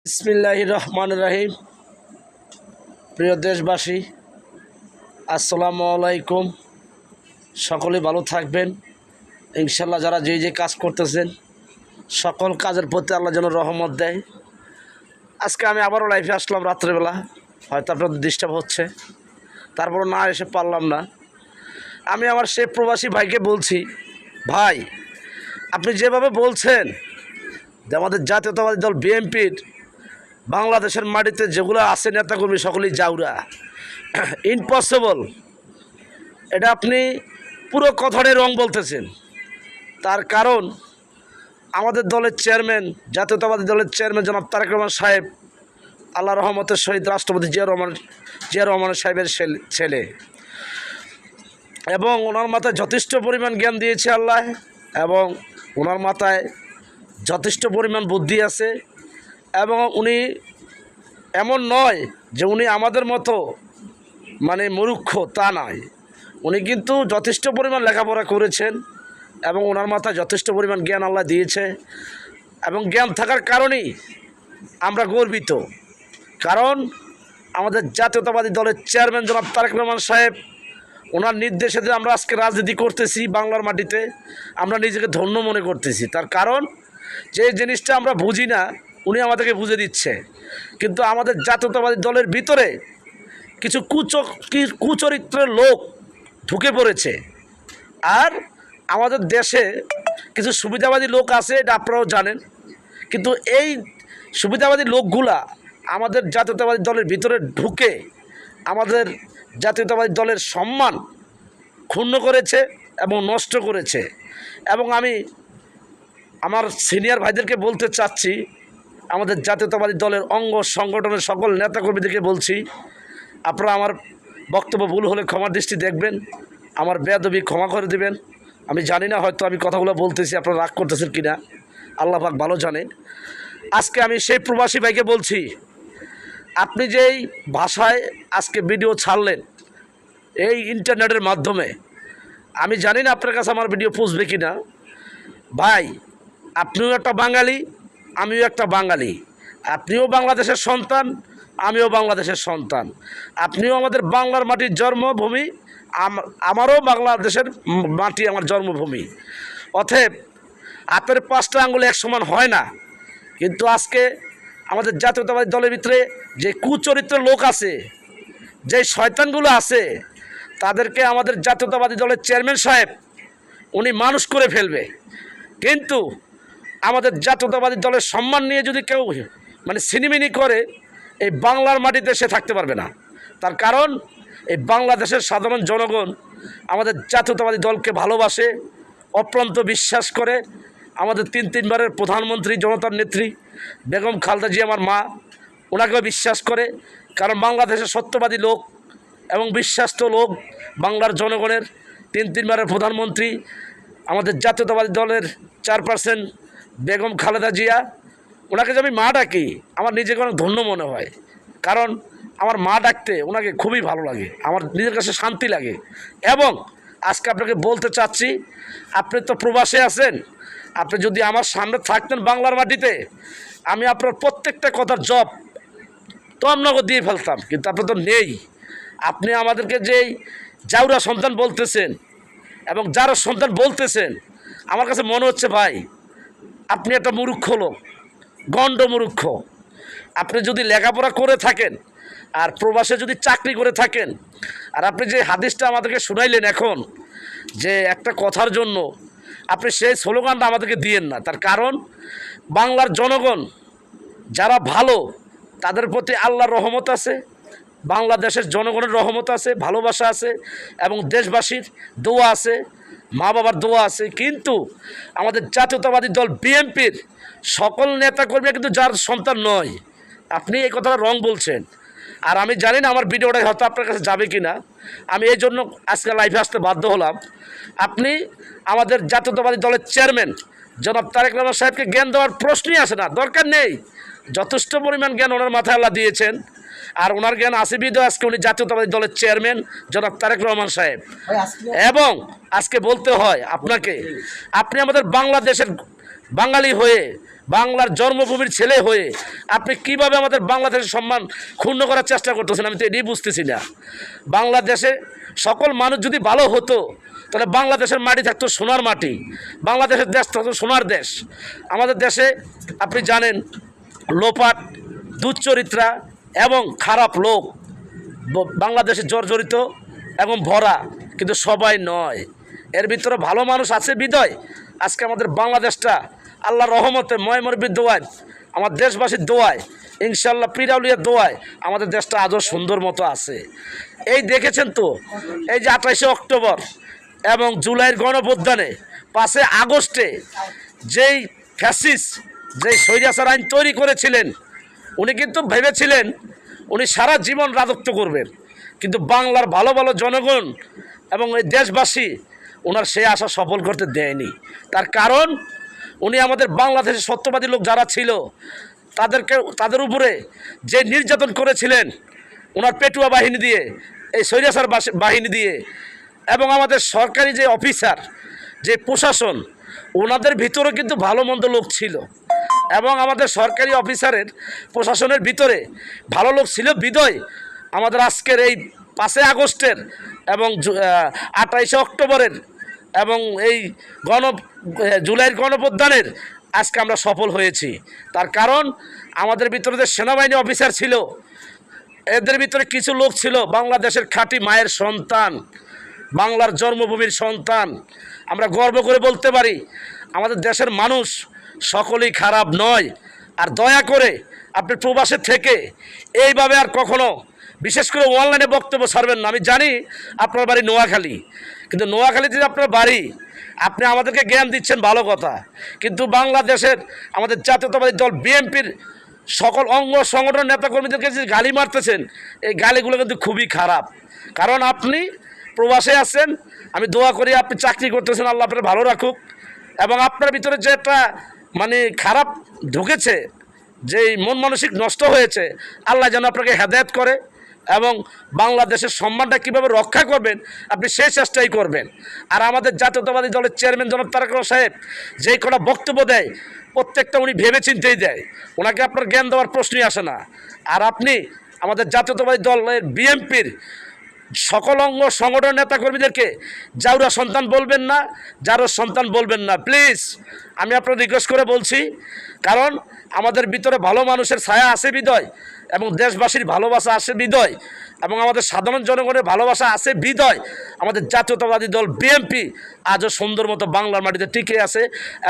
বিসমিল্লাহির রহমানির রহিম। প্রিয় দেশবাসী, আসসালামু আলাইকুম। সকলে ভালো থাকবেন ইনশাল্লাহ। যারা যে যে কাজ করতেছেন সকল কাজের প্রতি আল্লাহ যেন রহমত দেয়। আজকে আমি আবারও লাইফে আসলাম রাত্রেবেলা, হয়তো আপনাদের ডিস্টার্ব হচ্ছে, তারপরও না এসে পারলাম না। আমি আমার সে প্রবাসী ভাইকে বলছি, ভাই আপনি যেভাবে বলছেন যে আমাদের জাতীয়তাবাদী দল বিএনপির বাংলাদেশের মাটিতে যেগুলো আছে নেতাকর্মী সকলেই জাউরা, ইম্পসিবল। এটা আপনি পুরো কথাটাই রং বলতেছেন। তার কারণ আমাদের দলের চেয়ারম্যান, জাতীয়তাবাদী দলের চেয়ারম্যান জনাব তারেক রহমান সাহেব, আল্লাহ রহমতের শহীদ রাষ্ট্রপতি জিয়া রহমান সাহেবের ছেলে, এবং ওনার মাথায় যথেষ্ট পরিমাণ জ্ঞান দিয়েছে আল্লাহ, এবং ওনার মাথায় যথেষ্ট পরিমাণ বুদ্ধি আছে। এবং উনি এমন নয় যে উনি আমাদের মতো মানে মূর্খ, তা নয়। উনি কিন্তু যথেষ্ট পরিমাণ লেখাপড়া করেছেন এবং ওনার মাথায় যথেষ্ট পরিমাণ জ্ঞান আল্লাহ দিয়েছে। এবং জ্ঞান থাকার কারণেই আমরা গর্বিত। কারণ আমাদের জাতীয়তাবাদী দলের চেয়ারম্যান জনাব তারেক রহমান সাহেব, ওনার নির্দেশে যে আমরা আজকে রাজনীতি করতেছি বাংলার মাটিতে, আমরা নিজেকে ধন্য মনে করতেছি। তার কারণ যে জিনিসটা আমরা বুঝি না উনি আমাদেরকে বুঝে দিচ্ছে। কিন্তু আমাদের জাতীয়তাবাদী দলের ভিতরে কিছু কুচরিত্রের লোক ঢুকে পড়েছে। আর আমাদের দেশে কিছু সুবিধাবাদী লোক আছে, এটা আপনারাও জানেন। কিন্তু এই সুবিধাবাদী লোকগুলা আমাদের জাতীয়তাবাদী দলের ভিতরে ঢুকে আমাদের জাতীয়তাবাদী দলের সম্মান ক্ষুণ্ণ করেছে এবং নষ্ট করেছে। এবং আমি আমার সিনিয়র ভাইদেরকে বলতে চাচ্ছি, আমাদের জাতীয়তাবাদী দলের অঙ্গ সংগঠনের সকল নেতাকর্মীদেরকে বলছি, আপনারা আমার বক্তব্য ভুল হলে ক্ষমার দৃষ্টি দেখবেন, আমার বেয়াদবি ক্ষমা করে দেবেন। আমি জানি না হয়তো আমি কথাগুলো বলতেছি আপনারা রাগ করতেছেন কিনা, আল্লাহ পাক ভালো জানে। আজকে আমি সেই প্রবাসী ভাইকে বলছি, আপনি যেই ভাষায় আজকে ভিডিও ছাড়লেন এই ইন্টারনেটের মাধ্যমে, আমি জানি না আপনার কাছে আমার ভিডিও পৌঁছবে কিনা। ভাই, আপনিও একটা বাঙালি, আমিও একটা বাঙালি। আপনিও বাংলাদেশের সন্তান, আমিও বাংলাদেশের সন্তান। আপনিও আমাদের বাংলার মাটির জন্মভূমি, আমারও বাংলাদেশের মাটি আমার জন্মভূমি। অতএব হাতের পাঁচটা আঙুল এক সমান হয় না। কিন্তু আজকে আমাদের জাতীয়তাবাদী দলের ভিতরে যে কুচরিত্র লোক আছে, যে শয়তানগুলো আছে, তাদেরকে আমাদের জাতীয়তাবাদী দলের চেয়ারম্যান সাহেব উনি মানুষ করে ফেলবে। কিন্তু আমাদের জাতীয়তাবাদী দলের সম্মান নিয়ে যদি কেউ মানে সিনিমিনি করে, এই বাংলার মাটিতে সে থাকতে পারবে না। তার কারণ এই বাংলাদেশের সাধারণ জনগণ আমাদের জাতীয়তাবাদী দলকে ভালোবাসে, অপ্রান্ত বিশ্বাস করে। আমাদের তিনবারের প্রধানমন্ত্রী, জনতার নেত্রী বেগম খালেদা জিয়া আমার মা, ওনাকেও বিশ্বাস করে। কারণ বাংলাদেশের সত্যবাদী লোক এবং বিশ্বাস্ত লোক বাংলার জনগণের তিনবারের প্রধানমন্ত্রী, আমাদের জাতীয়তাবাদী দলের চেয়ারপারসন বেগম খালেদা জিয়া, ওনাকে যে আমি মা ডাকি, আমার নিজেকে অনেক ধন্য মনে হয়। কারণ আমার মা ডাকতে ওনাকে খুবই ভালো লাগে, আমার নিজের কাছে শান্তি লাগে। এবং আজকে আপনাকে বলতে চাচ্ছি, আপনি তো প্রবাসে আছেন, আপনি যদি আমার সামনে থাকতেন বাংলার মাটিতে, আমি আপনার প্রত্যেকটা কথার জব তো আপনাকে দিয়ে ফেলতাম। কিন্তু আপনি তো নেই। আপনি আমাদেরকে যেই জাউরা সন্তান বলতেছেন এবং যারা সন্তান বলতেছেন, আমার কাছে মনে হচ্ছে ভাই আপনি একটা মূর্খ লোক, গণ্ড মূর্খ। আপনি যদি লেখাপড়া করে থাকেন আর প্রবাসে যদি চাকরি করে থাকেন, আর আপনি যে হাদিসটা আমাদেরকে শুনাইলেন এখন, যে একটা কথার জন্য আপনি সেই স্লোগানটা আমাদেরকে দিয়েন না। তার কারণ বাংলার জনগণ যারা ভালো, তাদের প্রতি আল্লাহর রহমত আছে, বাংলাদেশের জনগণের রহমত আছে, ভালোবাসা আছে, এবং দেশবাসীর দোয়া আছে, মা বাবার দোয়া আছে। কিন্তু আমাদের জাতীয়তাবাদী দল বিএনপির সকল নেতাকর্মী কিন্তু যার সন্তান নয়। আপনি এই কথাটা রং বলছেন। আর আমি জানি না আমার ভিডিওটা হয়তো আপনার কাছে যাবে কি না, আমি এই জন্য আজকে লাইভে আসতে বাধ্য হলাম। আপনি আমাদের জাতীয়তাবাদী দলের চেয়ারম্যান জনাব তারেক রহমান সাহেবকে জ্ঞান দেওয়ার প্রশ্নই আসে না, দরকার নেই। যথেষ্ট পরিমাণ জ্ঞান ওনার মাথায় আল্লাহ দিয়েছেন, আর ওনার জ্ঞান আছে বিধে আজকে উনি জাতীয়তাবাদী দলের চেয়ারম্যান জনাব তারেক রহমান সাহেব। এবং আজকে বলতে হয় আপনাকে, আপনি আমাদের বাংলাদেশের বাঙালি হয়ে বাংলার জন্মভূমির ছেলে হয়ে আপনি কিভাবে আমাদের বাংলাদেশের সম্মান ক্ষুণ্ণ করার চেষ্টা করতেছেন, আমি তো এটাই বুঝতেছি না। বাংলাদেশে সকল মানুষ যদি ভালো হতো তাহলে বাংলাদেশের মাটি থাকতো সোনার মাটি, বাংলাদেশের দেশ থাকতো সোনার দেশ। আমাদের দেশে আপনি জানেন লোপাট, দুশ্চরিত্রা এবং খারাপ লোক বাংলাদেশে জর্জরিত এবং ভরা, কিন্তু সবাই নয়। এর ভিতরে ভালো মানুষ আছে বিদয় আজকে আমাদের বাংলাদেশটা আল্লাহর রহমতে ময়মরবির দোয়ায়, আমার দেশবাসীর দোয়ায়, ইনশাল্লাহ পীরাউলিয়ার দোয়ায় আমাদের দেশটা আজও সুন্দর মতো আছে। এই দেখেছেন তো, এই যে 28শে অক্টোবর এবং জুলাইয়ের গণঅভ্যুত্থানে 5 আগস্টে যেই ফ্যাসিস্ট, যেই স্বৈরাচার আইন তৈরি করেছিলেন, উনি কিন্তু ভেবেছিলেন উনি সারা জীবন রাজত্ব করবেন, কিন্তু বাংলার ভালো ভালো জনগণ এবং এই দেশবাসী ওনার সে আশা সফল করতে দেয়নি। তার কারণ উনি আমাদের বাংলাদেশের সত্যবাদী লোক যারা ছিল তাদের উপরে যে নির্যাতন করেছিলেন ওনার পেটুয়া বাহিনী দিয়ে, এই স্বৈরাচার বাহিনী দিয়ে, এবং আমাদের সরকারি যে অফিসার, যে প্রশাসন, ওনাদের ভিতরেও কিন্তু ভালো মন্দ লোক ছিল, এবং আমাদের সরকারি অফিসারের প্রশাসনের ভিতরে ভালো লোক ছিল বিদয় আমাদের আজকের এই 5 আগস্টের এবং 28শে অক্টোবরের এবং এই জুলাইয়ের গণঅভ্যুত্থানের আজকে আমরা সফল হয়েছি। তার কারণ আমাদের ভিতরে যে সেনাবাহিনী অফিসার ছিল, এদের ভিতরে কিছু লোক ছিল বাংলাদেশের খাঁটি মায়ের সন্তান, বাংলার জন্মভূমির সন্তান। আমরা গর্ব করে বলতে পারি আমাদের দেশের মানুষ সকলেই খারাপ নয়। আর দয়া করে আপনি প্রবাসে থেকে এইভাবে আর কখনো, বিশেষ করে অনলাইনে বক্তব্য ছাড়বেন না। আমি জানি আপনার বাড়ি নোয়াখালী, কিন্তু নোয়াখালীতে আপনার বাড়ি, আপনি আমাদেরকে জ্ঞান দিচ্ছেন ভালো কথা, কিন্তু বাংলাদেশের আমাদের জাতীয়তাবাদী দল বিএনপির সকল অঙ্গ সংগঠন নেতাকর্মীদেরকে যে গালি মারতেছেন, এই গালিগুলো কিন্তু খুবই খারাপ। কারণ আপনি প্রবাসে আছেন, আমি দোয়া করি আপনি চাকরি করতেছেন, আল্লাহ আপনার ভালো রাখুক, এবং আপনার ভিতরে যে একটা খারাপ ঢুকেছে, যেই মন মানসিক নষ্ট হয়েছে, আল্লাহ যেন আপনাকে হেদায়েত করে এবং বাংলাদেশের সম্মানটা কীভাবে রক্ষা করবেন আপনি সেই চেষ্টাই করবেন। আর আমাদের জাতীয়তাবাদী দলের চেয়ারম্যান জনাব তারেক রহমান সাহেব যেই কটা বক্তব্য দেয়, প্রত্যেকটা উনি ভেবে চিন্তেই দেয়, ওনাকে আপনার জ্ঞান দেওয়ার প্রশ্নই আসে না। আর আপনি আমাদের জাতীয়তাবাদী দলের বিএনপির সকল অঙ্গ সংগঠন নেতাকর্মীদেরকে জাউরা সন্তান বলবেন না, যারও সন্তান বলবেন না, প্লিজ আমি আপনার রিকোয়েস্ট করে বলছি। কারণ আমাদের ভিতরে ভালো মানুষের ছায়া আছে বিদয়, এবং দেশবাসীর ভালোবাসা আছে বিদয়, এবং আমাদের সাধারণ জনগণের ভালোবাসা আছে বিদয় আমাদের জাতীয়তাবাদী দল বিএনপি আজও সুন্দর মতো বাংলার মাটিতে টিকে আছে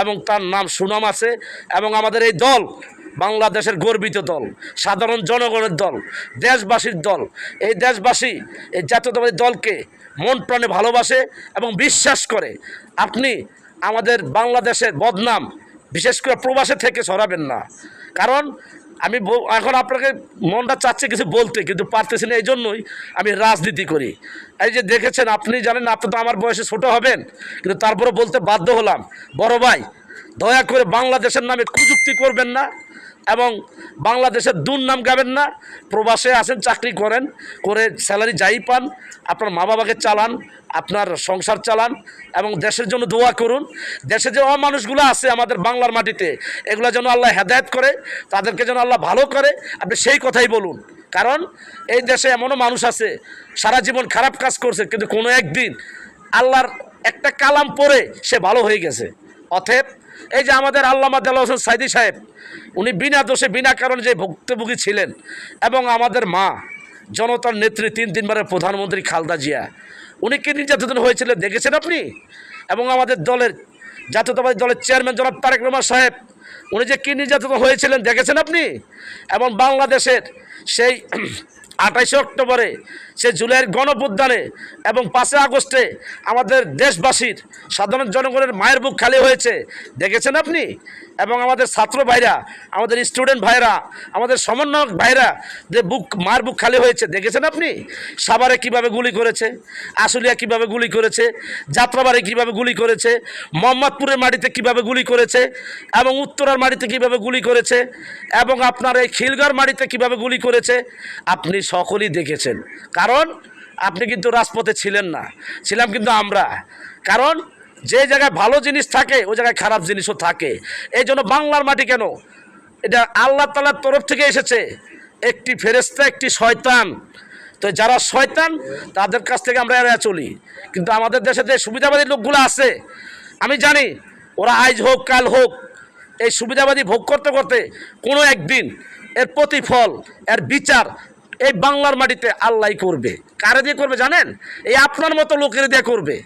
এবং তার নাম সুনাম আছে। এবং আমাদের এই দল বাংলাদেশের গর্বিত দল, সাধারণ জনগণের দল, দেশবাসীর দল। এই দেশবাসী এই জাতীয়তাবাদী দলকে মন প্রাণে ভালোবাসে এবং বিশ্বাস করে। আপনি আমাদের বাংলাদেশের বদনাম বিশেষ করে প্রবাসে থেকে ছড়াবেন না। কারণ আমি এখন আপনাকে মনটা চাচ্ছে কিছু বলতে, কিন্তু পারতেছি না, এই জন্যই আমি রাজনীতি করি। এই যে দেখেছেন, আপনি জানেন আপনি তো আমার বয়সে ছোট হবেন, কিন্তু তারপরে বলতে বাধ্য হলাম, বড় ভাই দয়া করে বাংলাদেশের নামে কুযুক্তি করবেন না এবং বাংলাদেশের দুর্নাম গাবেন না। প্রবাসে আসেন, চাকরি করেন, করে স্যালারি যাই পান, আপনার মা বাবাকে চালান, আপনার সংসার চালান এবং দেশের জন্য দোয়া করুন। দেশে যে অমানুষগুলো আছে আমাদের বাংলার মাটিতে, এগুলো যেন আল্লাহ হেদায়েত করে, তাদেরকে যেন আল্লাহ ভালো করে, আপনি সেই কথাই বলুন। কারণ এই দেশে এমনও মানুষ আছে সারা জীবন খারাপ কাজ করছে, কিন্তু কোনো একদিন আল্লাহর একটা কালাম পড়ে সে ভালো হয়ে গেছে। অতএব এই যে আমাদের আল্লামা দেলোয়ার হোসেন সাঈদী সাহেব, উনি বিনা দোষে বিনা কারণে যে ভুক্তভোগী ছিলেন, এবং আমাদের মা জনতার নেত্রী 3 বারের প্রধানমন্ত্রী খালেদা জিয়া, উনি কি নির্যাতন হয়েছিলেন দেখেছেন আপনি? এবং আমাদের দলের জাতীয়তাবাদী দলের চেয়ারম্যান জনাব তারেক রহমান সাহেব, উনি যে কী নির্যাতন হয়েছিলেন দেখেছেন আপনি? এবং বাংলাদেশের সেই 28শে অক্টোবরে, সে জুলাইয়ের গণঅভ্যুত্থানে এবং 5 আগস্টে আমাদের দেশবাসীর সাধারণ জনগণের মায়ের বুক খালি হয়েছে দেখেছেন আপনি? এবং আমাদের ছাত্র ভাইরা, আমাদের স্টুডেন্ট ভাইরা, আমাদের সমন্বয়ক ভাইরা যে মায়ের বুক খালি হয়েছে দেখেছেন আপনি? সাভারে কিভাবে গুলি করেছে, আশুলিয়া কিভাবে গুলি করেছে, যাত্রাবাড়ি কিভাবে গুলি করেছে, মোহাম্মদপুরের মাটিতে কিভাবে গুলি করেছে, এবং উত্তরার মাটিতে কিভাবে গুলি করেছে, এবং আপনার এই খিলগাঁওর মাটিতে কিভাবে গুলি করেছে, আপনি সকলেই দেখেছেন। কারণ আপনি কিন্তু রাজপথে ছিলেন না, ছিলাম কিন্তু আমরা। কারণ যে জায়গায় ভালো জিনিস থাকে ওই জায়গায় খারাপ জিনিসও থাকে। এই জন্য বাংলার মাটি কেন, এটা আল্লাহ তাআলার তরফ থেকে এসেছে, একটি ফেরেশতা একটি শয়তান। তো যারা শয়তান তাদের কাছ থেকে আমরা এড়িয়ে চলি। কিন্তু আমাদের দেশে যে সুবিধাবাদী লোকগুলো আছে, আমি জানি ওরা আজ হোক কাল হোক এই সুবিধাবাদী ভোগ করতে করতে কোনো একদিন এর প্রতিফল, এর বিচার এই বাংলার মাটিতে আল্লাহই করবে। কারে দিয়ে করবে জানেন? এই আপনার মতো লোকের দিয়ে করবে।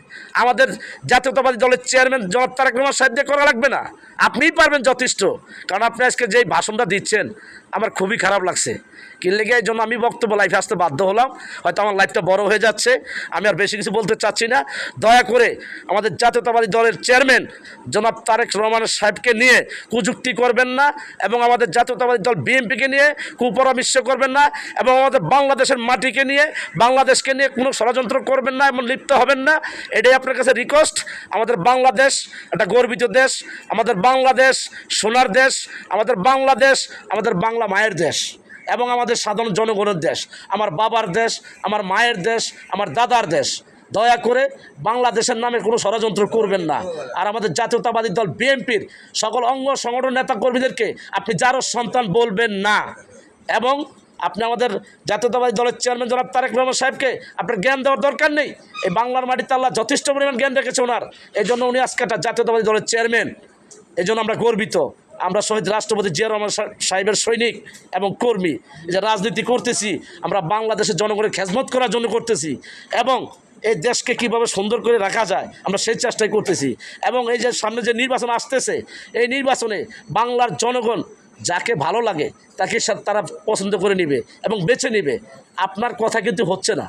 আমাদের জাতীয়তাবাদী দলের চেয়ারম্যান জনাব তারেক রহমান সাহেব দিয়ে করা লাগবে না, আপনিই পারবেন যথেষ্ট। কারণ আপনি আজকে যেই ভাষণটা দিচ্ছেন আমার খুবই খারাপ লাগছে। কি লেগে এই জন্য আমি বক্তব্য লাইফে আসতে বাধ্য হলাম। হয়তো আমার লাইফটা বড় হয়ে যাচ্ছে, আমি আর বেশি কিছু বলতে চাচ্ছি না। দয়া করে আমাদের জাতীয়তাবাদী দলের চেয়ারম্যান জনাব তারেক রহমান সাহেবকে নিয়ে কুযুক্তি করবেন না, এবং আমাদের জাতীয়তাবাদী দল বিএনপিকে নিয়ে কুপরামর্শ করবেন না, এবং আমাদের বাংলাদেশের মাটিকে নিয়ে বাংলাদেশকে নিয়ে কোনো ষড়যন্ত্র করবেন না, এমন লিপ্ত হবেন না। এটাই আপনার কাছে রিকোয়েস্ট। আমাদের বাংলাদেশ একটা গর্বিত দেশ, আমাদের বাংলাদেশ সোনার দেশ, আমাদের বাংলাদেশ আমাদের বাংলা মায়ের দেশ এবং আমাদের সাধারণ জনগণের দেশ, আমার বাবার দেশ, আমার মায়ের দেশ, আমার দাদার দেশ। দয়া করে বাংলাদেশের নামে কোনো ষড়যন্ত্র করবেন না। আর আমাদের জাতীয়তাবাদী দল বিএনপির সকল অঙ্গ সংগঠন নেতা কর্মীদেরকে আপনি যারও সন্তান বলবেন না। এবং আপনি আমাদের জাতীয়তাবাদী দলের চেয়ারম্যান জনাব তারেক রহমান সাহেবকে আপনার জ্ঞান দেওয়ার দরকার নেই। এই বাংলার মাটিতে আল্লাহ যথেষ্ট পরিমাণ জ্ঞান রেখেছে ওনার, এই জন্য উনি আজকে একটা জাতীয়তাবাদী দলের চেয়ারম্যান। এই জন্য আমরা গর্বিত। আমরা শহীদ রাষ্ট্রপতি জিয়া রহমান সাহেবের সৈনিক এবং কর্মী। এই যে রাজনীতি করতেছি আমরা বাংলাদেশের জনগণের খেদমত করার জন্য করতেছি, এবং এই দেশকে কিভাবে সুন্দর করে রাখা যায় আমরা সেই চেষ্টাই করতেছি। এবং এই যে সামনে যে নির্বাচন আসতেছে, এই নির্বাচনে বাংলার জনগণ যাকে ভালো লাগে তাকে তারা পছন্দ করে নেবে এবং বেছে নেবে। আপনার কথা কিন্তু হচ্ছে না।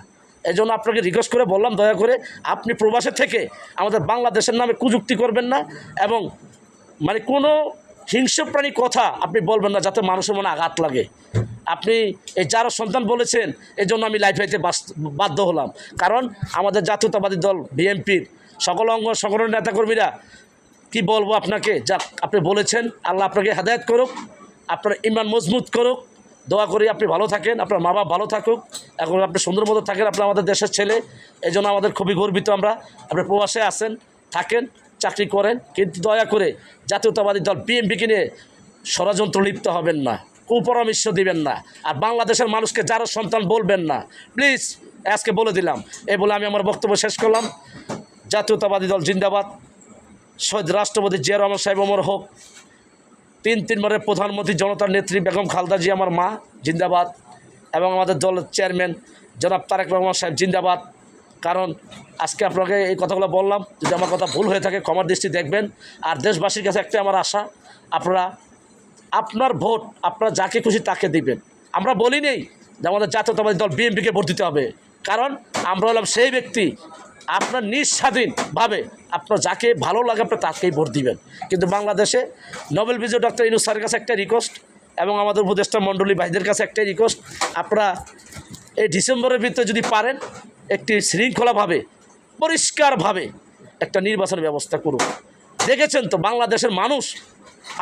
এই জন্য আপনাকে রিকোয়েস্ট করে বললাম, দয়া করে আপনি প্রবাসে থেকে আমাদের বাংলাদেশের নামে কুযুক্তি করবেন না, এবং মানে কোনো হিংস্র প্রাণী কথা আপনি বলবেন না যাতে মানুষের মনে আঘাত লাগে। আপনি এই যারা সন্তান বলেছেন এই জন্য আমি লাইফ হাইতে বাধ্য হলাম। কারণ আমাদের জাতীয়তাবাদী দল বিএনপির সকল অঙ্গ সংগঠনের নেতাকর্মীরা কি বলবো আপনাকে, যা আপনি বলেছেন, আল্লাহ আপনাকে হেদায়েত করুক, আপনার ঈমান মজবুত করুক। দোয়া করি আপনি ভালো থাকেন, আপনার মা বাবা ভালো থাকুক, এখন আপনি সুন্দর মতো থাকেন, আপনি আমাদের দেশের ছেলে। এই জন্য আমাদের খুবই গর্বিত আমরা। আপনি প্রবাসে আসেন, থাকেন, চাকরি করেন, কিন্তু দয়া করে জাতীয়তাবাদী দল বিএনপিকে নিয়ে ষড়যন্ত্র লিপ্ত হবেন না, কুপরামর্শ দিবেন না, আর বাংলাদেশের মানুষকে যারা সন্তান বলবেন না, প্লিজ। আজকে বলে দিলাম। এই বলে আমি আমার বক্তব্য শেষ করলাম। জাতীয়তাবাদী দল জিন্দাবাদ। শহীদ রাষ্ট্রপতি জিয়া রহমান সাহেব অমর হোক। তিনবারের প্রধানমন্ত্রী জনতার নেত্রী বেগম খালেদা জিয়া আমার মা জিন্দাবাদ। এবং আমাদের দলের চেয়ারম্যান জনাব তারেক রহমান সাহেব জিন্দাবাদ। কারণ আজকে আপনাকে এই কথাগুলো বললাম, যদি আমার কথা ভুল হয়ে থাকে ক্ষমার দৃষ্টি দেখবেন। আর দেশবাসীর কাছে একটাই আমার আশা, আপনারা আপনার ভোট আপনারা যাকে খুশি তাকে দিবেন। আমরা বলি নেই যে আমাদের জাতীয়তাবাদী দল বিএনপিকে ভোট দিতে হবে, কারণ আমরা হলাম সেই ব্যক্তি আপনার নিজ স্বাধীনভাবে আপনার যাকে ভালো লাগে আপনার তাকেই ভোট দিবেন। কিন্তু বাংলাদেশে নোবেল বিজয়ী ডক্টর ইউনূস স্যারের কাছে একটা রিকোয়েস্ট, এবং আমাদের উপদেষ্টা মণ্ডলী ভাইদের কাছে একটাই রিকোয়েস্ট, আপনারা এই ডিসেম্বরের ভিতরে যদি পারেন একটি শৃঙ্খলাভাবে পরিষ্কারভাবে একটা নির্বাচনের ব্যবস্থা করুন। দেখেছেন তো বাংলাদেশের মানুষ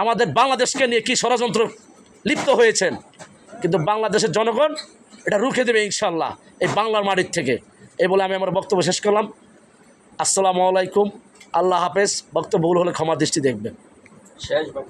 আমাদের বাংলাদেশকে নিয়ে কী ষড়যন্ত্র লিপ্ত হয়েছেন, কিন্তু বাংলাদেশের জনগণ এটা রুখে দেবে ইনশাল্লাহ এই বাংলার মাটির থেকে। এই বলে আমি আমার বক্তব্য শেষ করলাম। আসসালামু আলাইকুম, আল্লাহ হাফেজ। বক্তব্য ভুল হলে ক্ষমা দৃষ্টি দেখবেন।